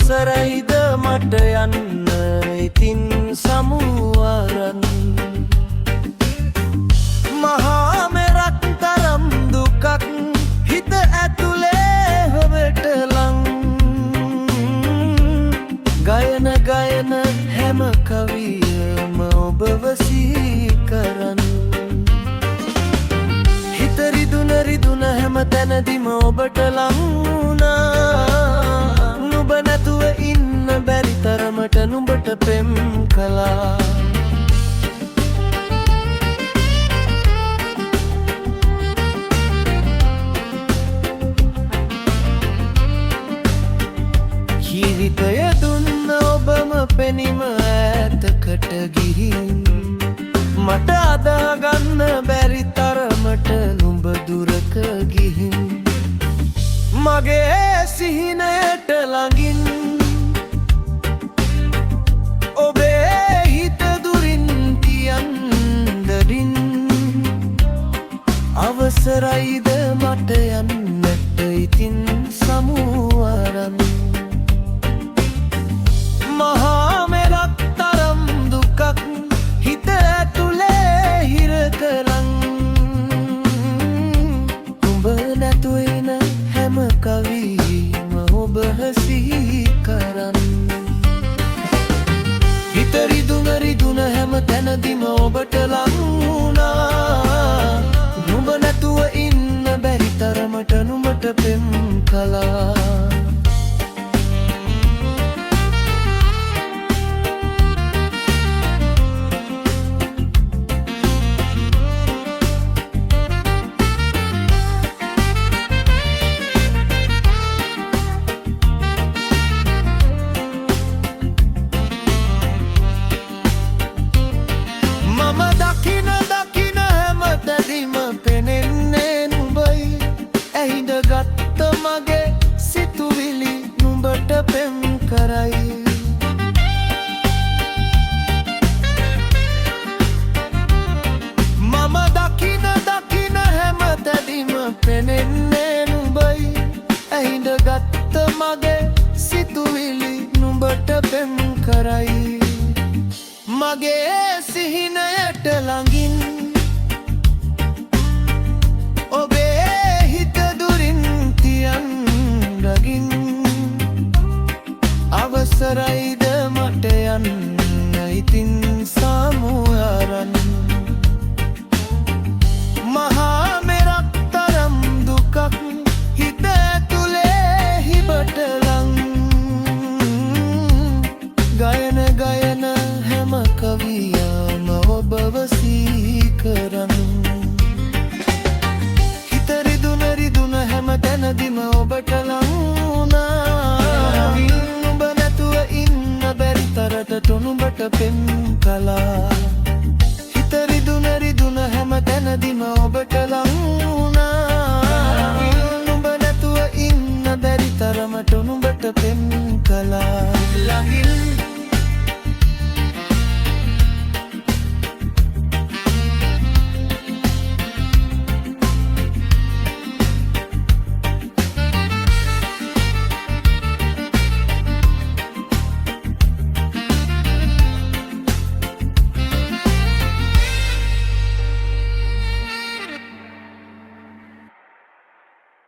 අවසරයිද මට යන්න ඉතින් සමුවරන් මහා මෙරක් තරම් දුකක් හිත ඇතුලේ ඔබට ලං ගයන ගයන හැම කවියම ඔබව සිහි කරන් හිත රිදුන රිදුන හැම තැනදීම ඔබට ලං වුණා නුඹ නැතුව ඉන්න බැරි තරමට නුඹට පෙම් කළා ජීවිතය දුන්න ඔබම පෙනීම ඈතකට ගිහින් මට අදාගන්න බැරි තරමට නුඹ දුරක ගිහින් මගේ සිහිනයට ළඟින් ඔබේ හිත දුරින් තියන් දරින් අවසරයිද මට යන්නට ඉතින් සමුවරන් මහා මෙරක් තරම් දුකක් හිත ඇතුලේ හිර කරන් උඹ නැතුව ඉන හැම කවියම ඔබ සිහි කරන් හිත රිදුන රිදුන හැම තැනදීම ඔබට ලං වුණා නුඹ නැතුව ඉන්න බැරි තරමට නුඹට පෙම් කළා පෙනෙන්නේ නුඹයි ඇහිඳ ගත්ත මගේ සිතුවිලි නුඹට පෙම් කරයි මම දකින දකින හැම තැනදීම පෙනෙන්නේ නුඹයි ඇහිඳ ගත්ත මගේ සිතුවිලි නුඹට පෙම් කරයි මගේ සිහිනයට ළඟින් ඔබේ හිත දුරින් තියන් රගින් අවසරයිද මට යන්න ඉතින් සමුවරන් මහා මෙරක් තරම් දුකක් හිත ඇතුලේ හිබට ලං ගයන ගයන හැම කවියම ඔබව සිහි කරන් තැනදීම ඔබට ලං වුණා නුඹ නැතුව ඉන්න බැරි තරමට නුඹට පෙම් කළා හිත රිදුන රිදුන හැම තැනදීම ඔබට ලං වුණා නුඹ නැතුව ඉන්න බැරි තරමට නුඹට පෙම් කළා ළඟින්